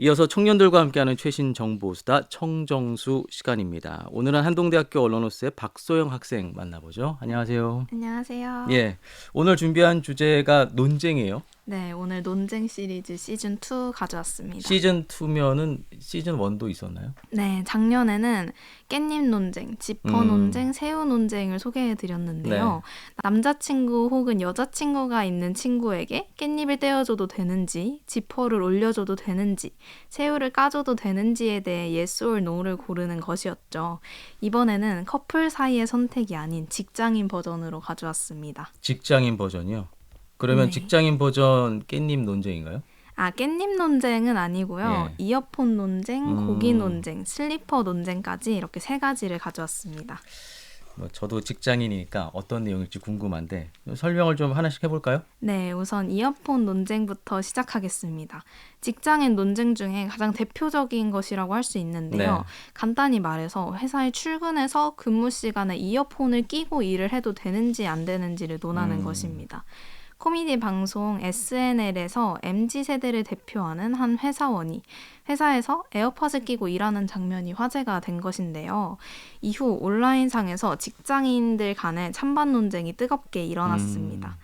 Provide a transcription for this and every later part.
이어서 청년들과 함께하는 최신 정보수다 청정수 시간입니다. 오늘은 한동대학교 언론노스의 박소영 학생 만나보죠. 안녕하세요. 안녕하세요. 예, 오늘 준비한 주제가 논쟁이에요. 네, 오늘 논쟁 시리즈 시즌 2 가져왔습니다. 시즌 2면은 시즌 1도 있었나요? 네, 작년에는 깻잎 논쟁, 지퍼 논쟁, 새우 논쟁을 소개해 드렸는데요. 남자친구 혹은 여자친구가 있는 친구에게 깻잎을 떼어줘도 되는지, 지퍼를 올려줘도 되는지, 새우를 까줘도 되는지에 대해 yes or no를 고르는 것이었죠. 이번에는 커플 사이의 선택이 아닌 직장인 버전으로 가져왔습니다. 직장인 버전이요. 그러면 네. 직장인 버전 깻잎 논쟁인가요? 아, 깻잎 논쟁은 아니고요. 예. 이어폰 논쟁, 고기 논쟁, 슬리퍼 논쟁까지 이렇게 세 가지를 가져왔습니다. 저도 직장인이니까 어떤 내용일지 궁금한데 설명을 좀 하나씩 해볼까요? 네, 우선 이어폰 논쟁부터 시작하겠습니다. 직장인 논쟁 중에 가장 대표적인 것이라고 할 수 있는데요. 네. 간단히 말해서 회사에 출근해서 근무 시간에 이어폰을 끼고 일을 해도 되는지 안 되는지를 논하는 것입니다. 코미디 방송 SNL에서 MZ세대를 대표하는 한 회사원이 회사에서 에어팟을 끼고 일하는 장면이 화제가 된 것인데요. 이후 온라인상에서 직장인들 간의 찬반 논쟁이 뜨겁게 일어났습니다.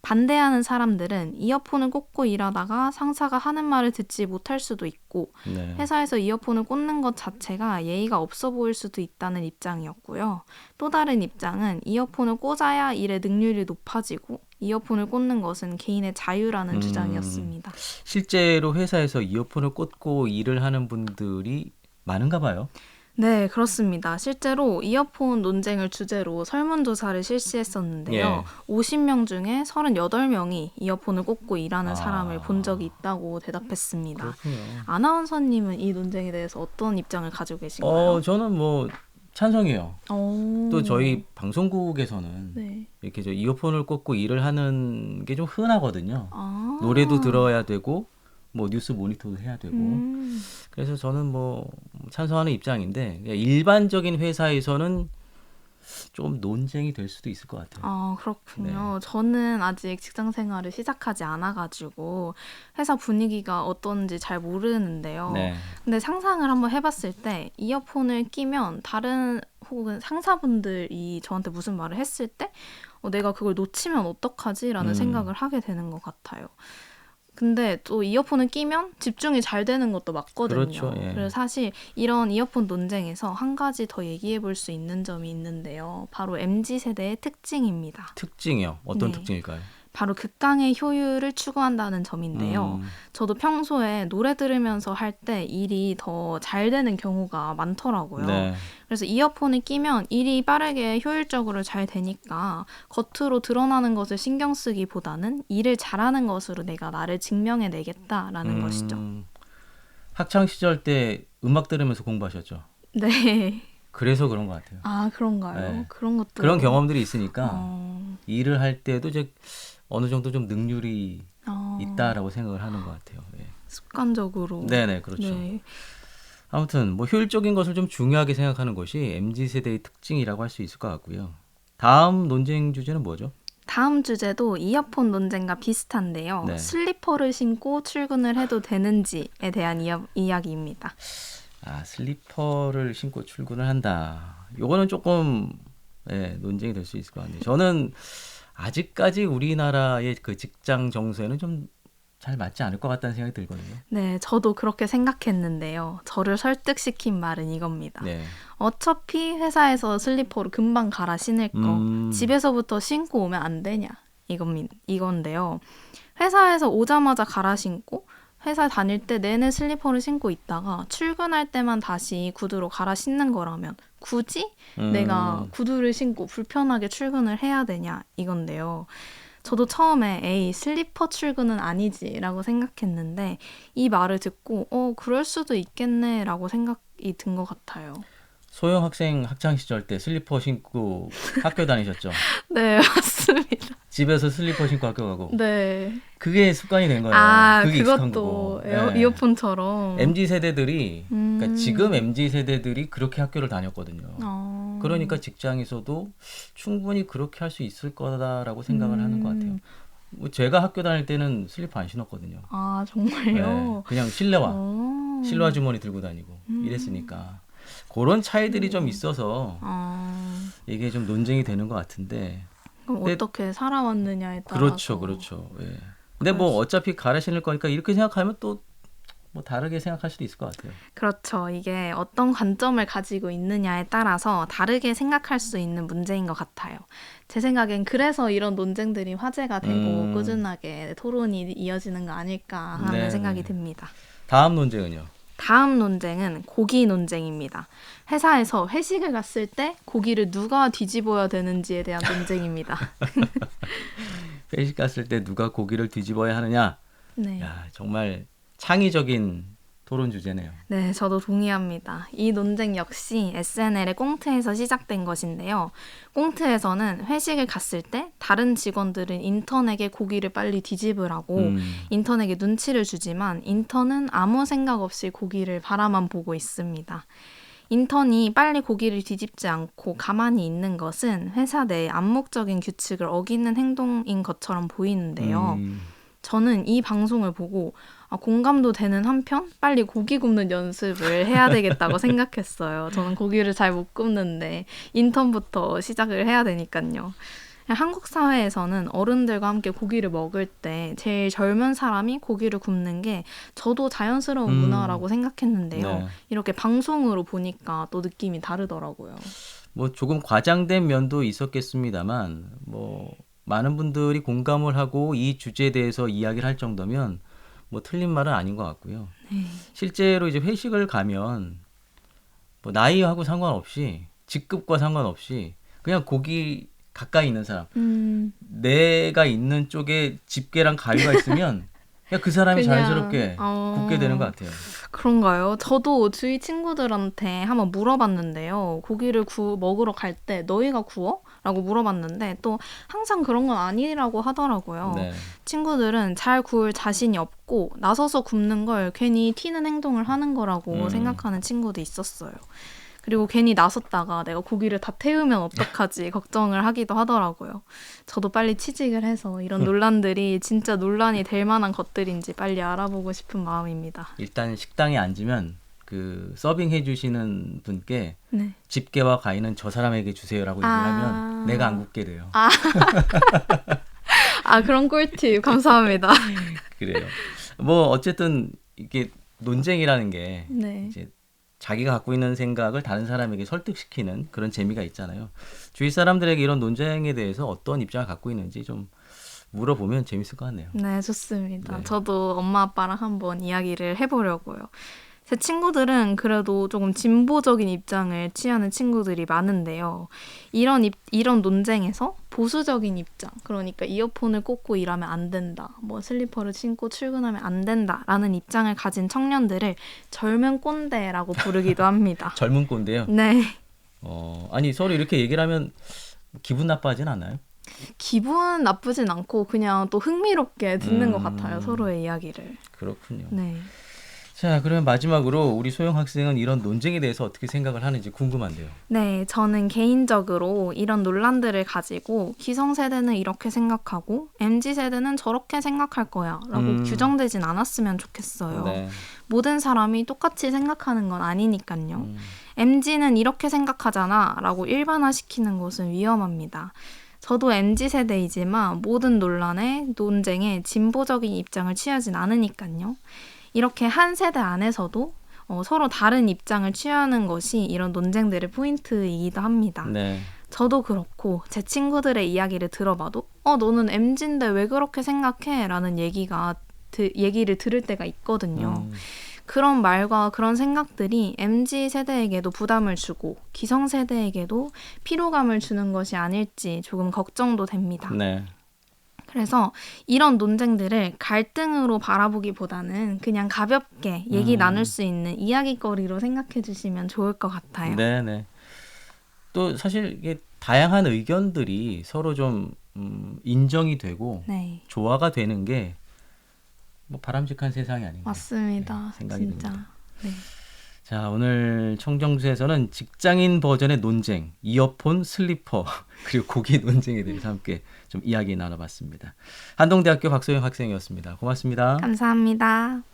반대하는 사람들은 이어폰을 꽂고 일하다가 상사가 하는 말을 듣지 못할 수도 있고 네. 회사에서 이어폰을 꽂는 것 자체가 예의가 없어 보일 수도 있다는 입장이었고요. 또 다른 입장은 이어폰을 꽂아야 일의 능률이 높아지고 이어폰을 꽂는 것은 개인의 자유라는 주장이었습니다. 실제로 회사에서 이어폰을 꽂고 일을 하는 분들이 많은가 봐요. 네, 그렇습니다. 실제로 이어폰 논쟁을 주제로 설문조사를 실시했었는데요. 예. 50명 중에 38명이 이어폰을 꽂고 일하는 사람을 본 적이 있다고 대답했습니다. 그렇군요. 아나운서님은 이 논쟁에 대해서 어떤 입장을 가지고 계신가요? 저는 뭐 찬성이에요. 오. 또 저희 방송국에서는 네. 이렇게 저 이어폰을 꽂고 일을 하는 게 좀 흔하거든요. 아. 노래도 들어야 되고 뭐 뉴스 모니터도 해야 되고. 음. 그래서 저는 뭐 찬성하는 입장인데 일반적인 회사에서는 좀 논쟁이 될 수도 있을 것 같아요. 아, 그렇군요. 저는 아직 직장 생활을 시작하지 않아가지고 회사 분위기가 어떤지 잘 모르는데요. 네. 근데 상상을 한번 해봤을 때 이어폰을 끼면 다른 혹은 상사분들이 저한테 무슨 말을 했을 때 내가 그걸 놓치면 어떡하지라는 생각을 하게 되는 것 같아요. 근데 또 이어폰을 끼면 집중이 잘 되는 것도 맞거든요. 그렇죠, 예. 그래서 사실 이런 이어폰 논쟁에서 한 가지 더 얘기해 볼 수 있는 점이 있는데요. 바로 MZ세대의 특징입니다. 특징이요. 어떤 네. 특징일까요? 바로 극강의 효율을 추구한다는 점인데요. 저도 평소에 노래 들으면서 할 때 일이 더 잘 되는 경우가 많더라고요. 네. 그래서 이어폰을 끼면 일이 빠르게 효율적으로 잘 되니까 겉으로 드러나는 것을 신경 쓰기보다는 일을 잘하는 것으로 내가 나를 증명해 내겠다라는 것이죠. 학창 시절 때 음악 들으면서 공부하셨죠? 네. 그래서 그런 것 같아요. 아, 그런가요? 네. 그런 것도. 그런 경험들이 있으니까 어. 일을 할 때도 이제 어느 정도 좀 능률이 어. 있다라고 생각을 하는 것 같아요. 예. 습관적으로. 네네, 그렇죠. 네. 아무튼 뭐 효율적인 것을 좀 중요하게 생각하는 것이 MZ세대의 특징이라고 할 수 있을 것 같고요. 다음 논쟁 주제는 뭐죠? 다음 주제도 이어폰 논쟁과 비슷한데요. 네. 슬리퍼를 신고 출근을 해도 되는지에 대한 이야기입니다. 슬리퍼를 신고 출근을 한다. 요거는 조금 논쟁이 될 수 있을 것 같네요. 저는 아직까지 우리나라의 그 직장 정서에는 좀 잘 맞지 않을 것 같다는 생각이 들거든요. 네, 저도 그렇게 생각했는데요. 저를 설득시킨 말은 이겁니다. 네. 어차피 회사에서 슬리퍼로 금방 갈아 신을 거 집에서부터 신고 오면 안 되냐 이건데요. 회사에서 오자마자 갈아 신고 회사 다닐 때 내내 슬리퍼를 신고 있다가 출근할 때만 다시 구두로 갈아 신는 거라면 굳이 내가 구두를 신고 불편하게 출근을 해야 되냐 이건데요. 저도 처음에 에이 슬리퍼 출근은 아니지라고 생각했는데 이 말을 듣고 그럴 수도 있겠네라고 생각이 든 것 같아요. 소영 학생 학창 시절 때 슬리퍼 신고 학교 다니셨죠? 네, 맞습니다. 집에서 슬리퍼 신고 학교 가고. 네. 그게 습관이 된 거예요. 아, 그게 익숙한 그것도 거고. 네. 이어폰처럼. MZ 세대들이 그러니까 지금 MZ 세대들이 그렇게 학교를 다녔거든요. 그러니까 직장에서도 충분히 그렇게 할 수 있을 거다라고 생각을 하는 것 같아요. 뭐 제가 학교 다닐 때는 슬리퍼 안 신었거든요. 아, 네, 정말요? 그냥 실내화, 오. 실내화 주머니 들고 다니고 이랬으니까 그런 차이들이 좀 있어서 아, 이게 좀 논쟁이 되는 것 같은데. 그럼 근데 어떻게 살아왔느냐에 그렇죠, 따라서. 그렇죠. 예. 근데 그럴 뭐 수- 어차피 갈아 신을 거니까 이렇게 생각하면 또 뭐 다르게 생각할 수도 있을 것 같아요. 그렇죠. 이게 어떤 관점을 가지고 있느냐에 따라서 다르게 생각할 수 있는 문제인 것 같아요. 제 생각엔 그래서 이런 논쟁들이 화제가 되고 꾸준하게 토론이 이어지는 거 아닐까 하는 네, 생각이 네. 듭니다. 다음 논쟁은요. 다음 논쟁은 고기 논쟁입니다. 회사에서 회식을 갔을 때 고기를 누가 뒤집어야 되는지에 대한 논쟁입니다. 회식 갔을 때 누가 고기를 뒤집어야 하느냐? 네. 야, 정말 창의적인 토론 주제네요. 네, 저도 동의합니다. 이 논쟁 역시 SNL의 꽁트에서 시작된 것인데요. 꽁트에서는 회식을 갔을 때 다른 직원들은 인턴에게 고기를 빨리 뒤집으라고 인턴에게 눈치를 주지만 인턴은 아무 생각 없이 고기를 바라만 보고 있습니다. 인턴이 빨리 고기를 뒤집지 않고 가만히 있는 것은 회사 내 암묵적인 규칙을 어기는 행동인 것처럼 보이는데요. 저는 이 방송을 보고 공감도 되는 한편 빨리 고기 굽는 연습을 해야 되겠다고 생각했어요. 저는 고기를 잘 못 굽는데 인턴부터 시작을 해야 되니까요. 한국 사회에서는 어른들과 함께 고기를 먹을 때 제일 젊은 사람이 고기를 굽는 게 저도 자연스러운 문화라고 생각했는데요. 네. 이렇게 방송으로 보니까 또 느낌이 다르더라고요. 뭐 조금 과장된 면도 있었겠습니다만 뭐 많은 분들이 공감을 하고 이 주제에 대해서 이야기를 할 정도면 뭐 틀린 말은 아닌 것 같고요. 네. 실제로 이제 회식을 가면 뭐 나이하고 상관없이 직급과 상관없이 그냥 고기 가까이 있는 사람, 내가 있는 쪽에 집게랑 가위가 있으면 그냥 그 사람이 그냥, 자연스럽게 굽게 되는 것 같아요. 그런가요? 저도 주위 친구들한테 한번 물어봤는데요. 고기를 먹으러 갈 때 너희가 구워? 라고 물어봤는데 또 항상 그런 건 아니라고 하더라고요. 네. 친구들은 잘 구울 자신이 없고 나서서 굽는 걸 괜히 튀는 행동을 하는 거라고 생각하는 친구도 있었어요. 그리고 괜히 나섰다가 내가 고기를 다 태우면 어떡하지 걱정을 하기도 하더라고요. 저도 빨리 취직을 해서 이런 논란들이 진짜 논란이 될 만한 것들인지 빨리 알아보고 싶은 마음입니다. 일단 식당에 앉으면 그 서빙해 주시는 분께 네. 집게와 가위는 저 사람에게 주세요라고 얘기를 하면 내가 안 굽게 돼요. 그런 꿀팁 감사합니다. 그래요. 뭐 어쨌든 이게 논쟁이라는 게 네. 이제 자기가 갖고 있는 생각을 다른 사람에게 설득시키는 그런 재미가 있잖아요. 주위 사람들에게 이런 논쟁에 대해서 어떤 입장을 갖고 있는지 좀 물어보면 재밌을 것 같네요. 네, 좋습니다. 네. 저도 엄마 아빠랑 한번 이야기를 해보려고요. 제 친구들은 그래도 조금 진보적인 입장을 취하는 친구들이 많은데요. 이런 논쟁에서 보수적인 입장, 그러니까 이어폰을 꽂고 일하면 안 된다, 뭐 슬리퍼를 신고 출근하면 안 된다라는 입장을 가진 청년들을 젊은 꼰대라고 부르기도 합니다. 젊은 꼰대요. 네. 아니 서로 이렇게 얘기를 하면 기분 나빠하진 않아요? 기분 나쁘진 않고 그냥 또 흥미롭게 듣는 것 같아요. 서로의 이야기를. 그렇군요. 네. 자, 그러면 마지막으로 우리 소영 학생은 이런 논쟁에 대해서 어떻게 생각을 하는지 궁금한데요. 네, 저는 개인적으로 이런 논란들을 가지고 기성세대는 이렇게 생각하고 MZ세대는 저렇게 생각할 거야 라고 규정되진 않았으면 좋겠어요. 네. 모든 사람이 똑같이 생각하는 건 아니니까요. MZ는 이렇게 생각하잖아 라고 일반화시키는 것은 위험합니다. 저도 MZ세대이지만 모든 논쟁에 진보적인 입장을 취하진 않으니까요. 이렇게 한 세대 안에서도 서로 다른 입장을 취하는 것이 이런 논쟁들의 포인트이기도 합니다. 네. 저도 그렇고 제 친구들의 이야기를 들어봐도 너는 MZ인데 왜 그렇게 생각해? 라는 얘기를 들을 때가 있거든요. 그런 말과 그런 생각들이 MZ세대에게도 부담을 주고 기성세대에게도 피로감을 주는 것이 아닐지 조금 걱정도 됩니다. 네. 그래서 이런 논쟁들을 갈등으로 바라보기보다는 그냥 가볍게 얘기 나눌 수 있는 이야기거리로 생각해 주시면 좋을 것 같아요. 네, 네. 또 사실 이게 다양한 의견들이 서로 좀 인정이 되고 네, 조화가 되는 게 뭐 바람직한 세상이 아닌가. 맞습니다. 네, 생각이 진짜. 듭니다. 네. 자, 오늘 청정수에서는 직장인 버전의 논쟁, 이어폰, 슬리퍼, 그리고 고기 논쟁에 대해서 함께 좀 이야기 나눠봤습니다. 한동대학교 박소영 학생이었습니다. 고맙습니다. 감사합니다.